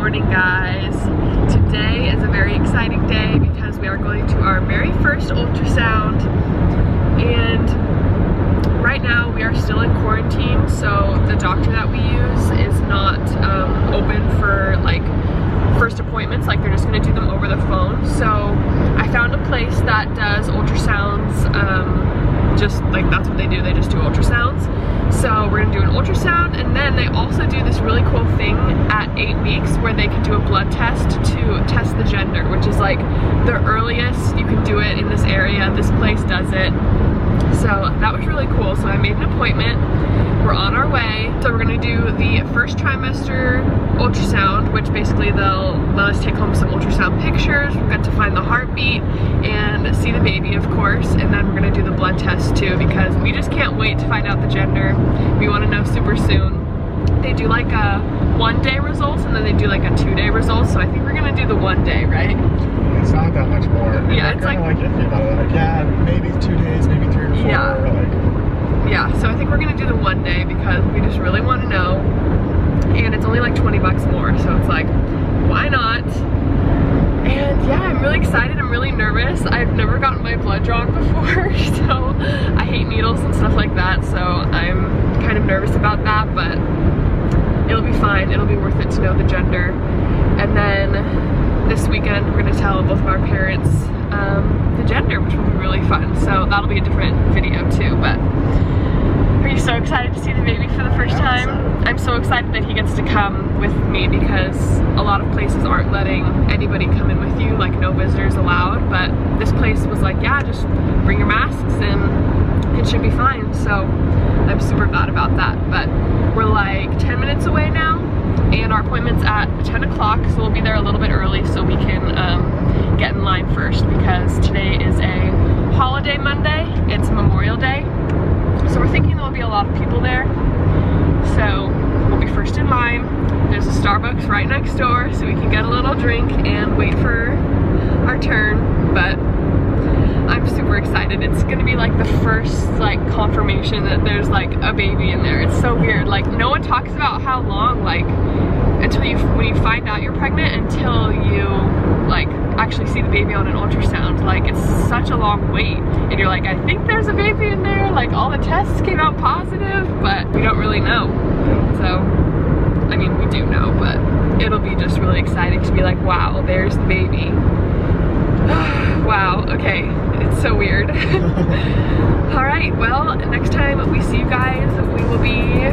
morning, guys. Today is a very exciting day because we are going to our very first ultrasound, and right now we are still in quarantine, so the doctor that we use is not open for like first appointments. Like, they're just going to do them over the phone. So I found a place that does ultrasounds, just like that's what they do, they just do ultrasounds. So we're gonna do an ultrasound, and then they also do this really cool thing at 8 weeks where they can do a blood test to test the gender, which is like the earliest you can do it in this area. This place does it. So that was really cool. So I made an appointment. We're on our way. So we're gonna do the first trimester ultrasound, which basically they'll let us take home some ultrasound pictures. We've got to find the heartbeat and see the baby, of course, and then we're gonna do the blood test too, because we just can't wait to find out the gender. We want to know super soon. They do like a 1-day results, and then they do like a 2-day results. So I think we're gonna do the 1 day, right? It's not that much more. Yeah, it's like iffy about it. Like, yeah, maybe 2 days, maybe 3 or 4. Yeah. Like, yeah, so I think we're gonna do the 1 day because we just really want to know, and it's only like 20 bucks more, so it's like, why not? And yeah, I'm really excited. I'm really nervous. I've never gotten my blood drawn before, so I hate needles and stuff like that, so I'm kind of nervous about that, but it'll be fine. It'll be worth it to know the gender. And then this weekend we're gonna tell both of our parents the gender, which will be really fun. So that'll be a different video too. But are you so excited to see the baby for the first time? I'm so excited that he gets to come with me, because a lot of places aren't letting anybody come in with you, like no visitors allowed. But this place was like, yeah, just bring your masks and it should be fine. So I'm super glad about that. But we're like 10 minutes away now, and our appointment's at 10 o'clock, so we'll be there a little bit early so we can get in line first, because today is a holiday Monday. It's Memorial Day, so we're thinking there'll be a lot of people there. So we'll be first in line. There's a Starbucks right next door, so we can get a little drink and wait for our turn. But I'm super excited. It's gonna be like the first like confirmation that there's like a baby in there. It's so weird. Like, no one talks about how long, like, until when you find out you're pregnant until you like actually see the baby on an ultrasound. Like, it's such a long wait, and you're like, I think there's a baby in there, like all the tests came out positive, but we don't really know. So I mean, we do know, but it'll be just really exciting to be like, wow, there's the baby. Wow, okay, it's so weird. Alright, well, next time we see you guys, we will be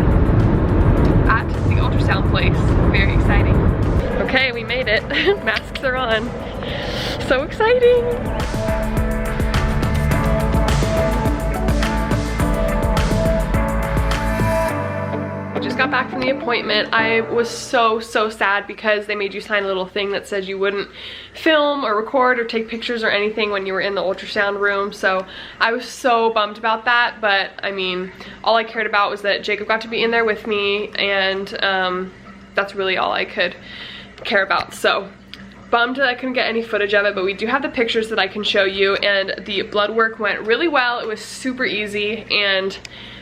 at the ultrasound place. Very exciting. Okay, we made it. Masks are on. So exciting! Just got back from the appointment. I was so sad because they made you sign a little thing that says you wouldn't film or record or take pictures or anything when you were in the ultrasound room. So I was so bummed about that, but I mean, all I cared about was that Jacob got to be in there with me, and that's really all I could care about. So bummed that I couldn't get any footage of it, but we do have the pictures that I can show you, and the blood work went really well. It was super easy, and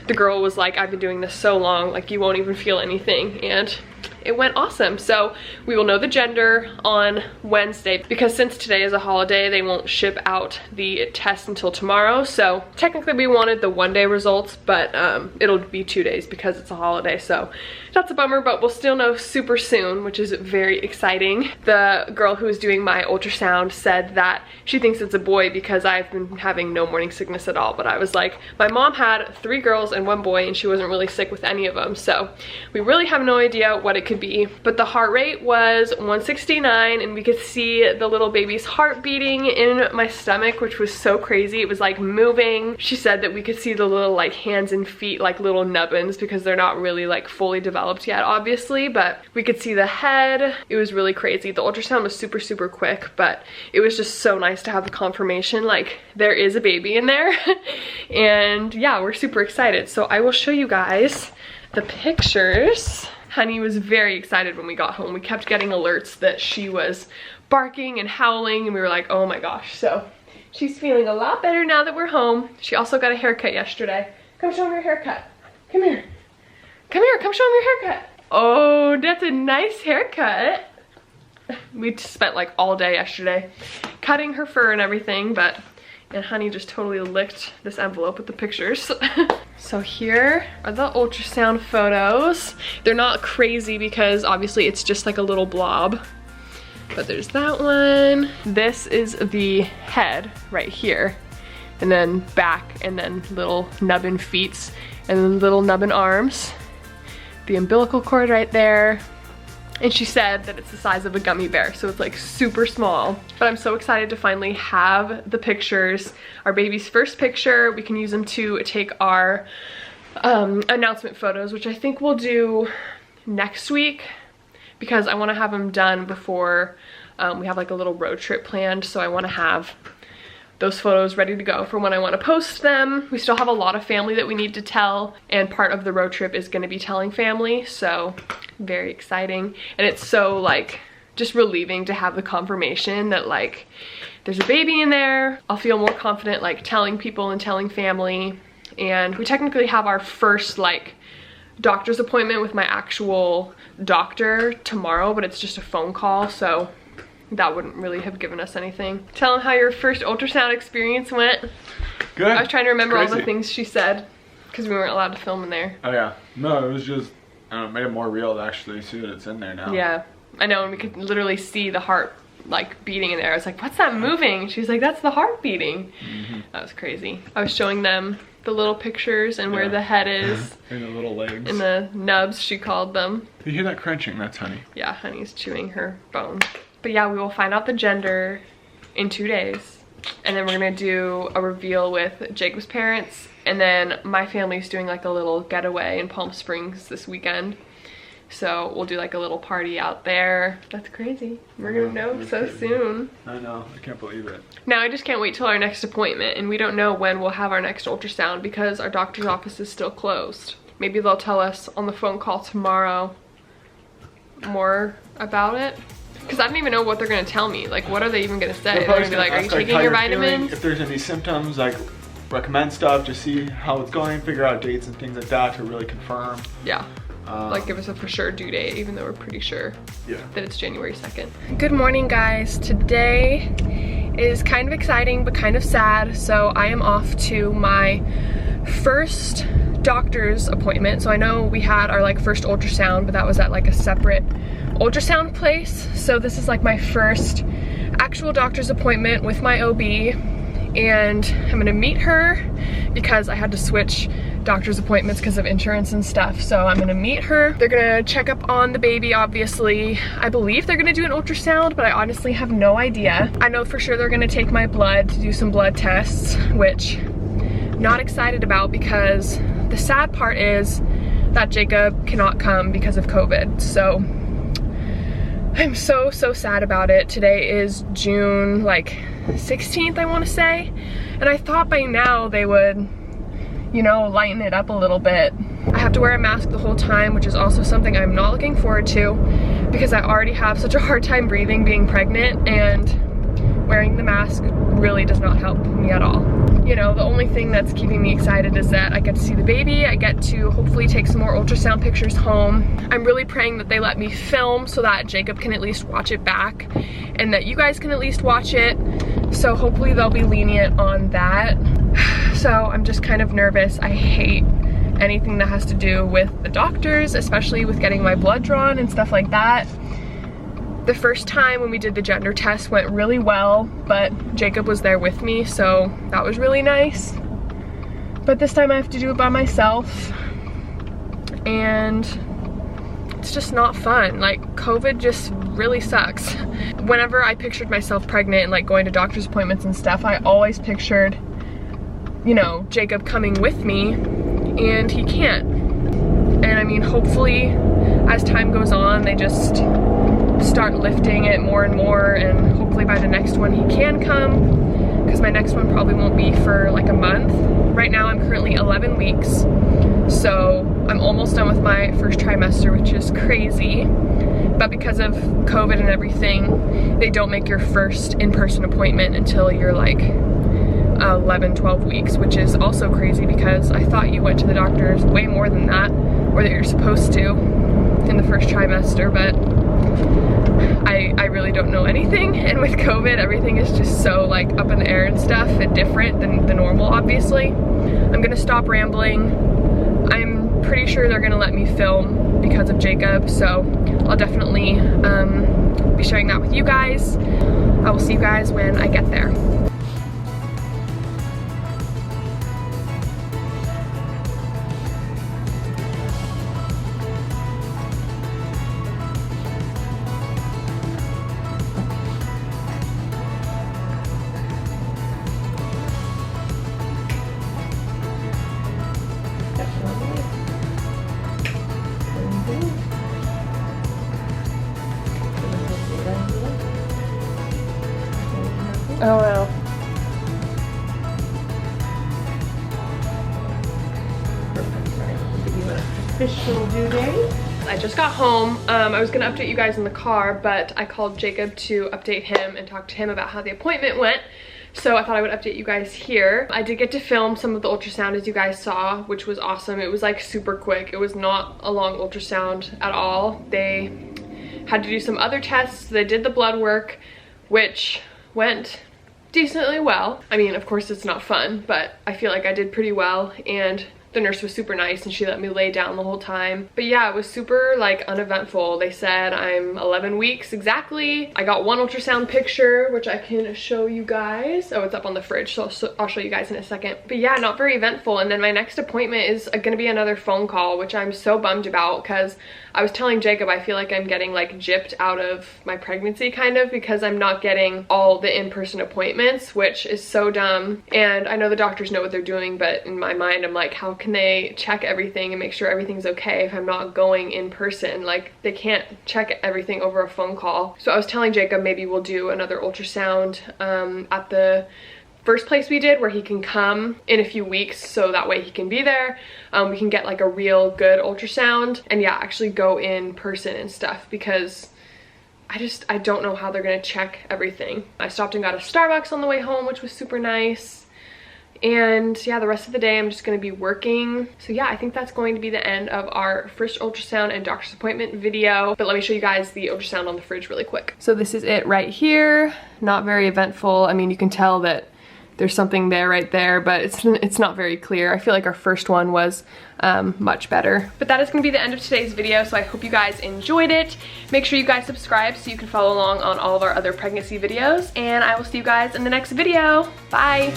the girl was like, I've been doing this so long, like you won't even feel anything, and it went awesome. So we will know the gender on Wednesday, because since today is a holiday, they won't ship out the test until tomorrow. So technically we wanted the 1 day results, but it'll be 2 days because it's a holiday. So that's a bummer, but we'll still know super soon, which is very exciting. The girl who was doing my ultrasound said that she thinks it's a boy because I've been having no morning sickness at all. But I was like, my mom had 3 girls and 1 boy, and she wasn't really sick with any of them. So we really have no idea what it could be. But the heart rate was 169, and we could see the little baby's heart beating in my stomach, which was so crazy. It was like moving. She said that we could see the little like hands and feet, like little nubbins, because they're not really like fully developed yet, obviously, but we could see the head. It was really crazy. The ultrasound was super quick, but it was just so nice to have the confirmation like there is a baby in there. And yeah, we're super excited. So I will show you guys the pictures. Honey was very excited when we got home. We kept getting alerts that she was barking and howling, and we were like, oh my gosh. So she's feeling a lot better now that we're home. She also got a haircut yesterday. Come show me your haircut. Come here. Come here, come show me your haircut. Oh, that's a nice haircut. We spent like all day yesterday cutting her fur and everything, and Honey just totally licked this envelope with the pictures. So here are the ultrasound photos. They're not crazy because obviously it's just like a little blob. But there's that one. This is the head right here. And then back, and then little nubbin feet, and then little nubbin arms. The umbilical cord right there. And she said that it's the size of a gummy bear, so it's like super small. But I'm so excited to finally have the pictures. Our baby's first picture, we can use them to take our announcement photos, which I think we'll do next week because I want to have them done before we have like a little road trip planned. So I want to have those photos ready to go for when I want to post them. We still have a lot of family that we need to tell, and part of the road trip is going to be telling family, so very exciting. And it's so like just relieving to have the confirmation that like there's a baby in there. I'll feel more confident like telling people and telling family. And we technically have our first like doctor's appointment with my actual doctor tomorrow, but it's just a phone call, so that wouldn't really have given us anything. Tell them how your first ultrasound experience went. Good. I was trying to remember all the things she said because we weren't allowed to film in there. Oh yeah. No, it was just, I don't know, made it more real to actually see that it's in there now. Yeah, I know, and we could literally see the heart like beating in there. I was like, what's that moving? She was like, that's the heart beating. That was crazy. I was showing them the little pictures and where the head is. And the little legs. And the nubs, she called them. You hear that crunching? That's Honey. Yeah, Honey's chewing her bone. But yeah, we will find out the gender in 2 days. And then we're gonna do a reveal with Jacob's parents. And then my family's doing like a little getaway in Palm Springs this weekend. So we'll do like a little party out there. That's crazy. We're gonna know so soon. I know, I can't believe it. Now I just can't wait till our next appointment, and we don't know when we'll have our next ultrasound because our doctor's office is still closed. Maybe they'll tell us on the phone call tomorrow more about it. Because I don't even know what they're gonna tell me. Like, what are they even gonna say? They're gonna be like, are you taking your vitamins? If there's any symptoms, like recommend stuff, just see how it's going, figure out dates and things like that to really confirm. Yeah. Like give us a for sure due date, even though we're pretty sure that it's January 2nd. Good morning, guys. Today is kind of exciting, but kind of sad. So I am off to my first doctor's appointment. So I know we had our like first ultrasound, but that was at like a separate ultrasound place. So this is like my first actual doctor's appointment with my OB, and I'm gonna meet her because I had to switch doctor's appointments because of insurance and stuff. So I'm gonna meet her. They're gonna check up on the baby, obviously. I believe they're gonna do an ultrasound, but I honestly have no idea. I know for sure they're gonna take my blood to do some blood tests, which I'm not excited about because the sad part is that Jacob cannot come because of COVID. So I'm so sad about it. Today is June like 16th, I want to say. And I thought by now they would, you know, lighten it up a little bit. I have to wear a mask the whole time, which is also something I'm not looking forward to because I already have such a hard time breathing being pregnant, and wearing the mask really does not help me at all. You know, the only thing that's keeping me excited is that I get to see the baby. I get to hopefully take some more ultrasound pictures home. I'm really praying that they let me film so that Jacob can at least watch it back and that you guys can at least watch it. So hopefully they'll be lenient on that. So I'm just kind of nervous. I hate anything that has to do with the doctors, especially with getting my blood drawn and stuff like that. The first time when we did the gender test went really well, but Jacob was there with me, so that was really nice. But this time I have to do it by myself, and it's just not fun. Like, COVID just really sucks. Whenever I pictured myself pregnant and like going to doctor's appointments and stuff, I always pictured, you know, Jacob coming with me, and he can't. And I mean, hopefully as time goes on, they just start lifting it more and more, and hopefully by the next one he can come, because my next one probably won't be for like a month. Right now I'm currently 11 weeks, so I'm almost done with my first trimester, which is crazy. But because of COVID and everything, they don't make your first in-person appointment until you're like 11, 12 weeks, which is also crazy because I thought you went to the doctors way more than that, or that you're supposed to in the first trimester, but I I really don't know anything, and with COVID everything is just so like up in the air and stuff and different than the normal, obviously. I'm gonna stop rambling. I'm pretty sure they're gonna let me film because of Jacob, so I'll definitely be sharing that with you guys. I will see you guys when I get there. Oh wow. Official due date. I just got home. I was gonna update you guys in the car, but I called Jacob to update him and talk to him about how the appointment went. So I thought I would update you guys here. I did get to film some of the ultrasound, as you guys saw, which was awesome. It was like super quick. It was not a long ultrasound at all. They had to do some other tests. They did the blood work, which went decently well. I mean, of course it's not fun, but I feel like I did pretty well, and the nurse was super nice and she let me lay down the whole time. But yeah, it was super like uneventful. They said I'm 11 weeks exactly. I got one ultrasound picture, which I can show you guys. Oh, it's up on the fridge, so I'll show you guys in a second. But yeah, not very eventful. And then my next appointment is gonna be another phone call, which I'm so bummed about, because I was telling Jacob I feel like I'm getting like gypped out of my pregnancy kind of, because I'm not getting all the in-person appointments, which is so dumb. And I know the doctors know what they're doing, but in my mind I'm like, how can they check everything and make sure everything's okay if I'm not going in person? Like, they can't check everything over a phone call. So I was telling Jacob maybe we'll do another ultrasound at the first place we did, where he can come in a few weeks, so that way he can be there. We can get like a real good ultrasound and yeah, actually go in person and stuff, because I don't know how they're gonna check everything. I stopped and got a Starbucks on the way home, which was super nice. And yeah, the rest of the day I'm just gonna be working. So yeah, I think that's going to be the end of our first ultrasound and doctor's appointment video. But let me show you guys the ultrasound on the fridge really quick. So this is it right here. Not very eventful. I mean, you can tell that there's something there right there, but it's not very clear. I feel like our first one was much better. But that is gonna be the end of today's video, so I hope you guys enjoyed it. Make sure you guys subscribe so you can follow along on all of our other pregnancy videos, and I will see you guys in the next video. Bye.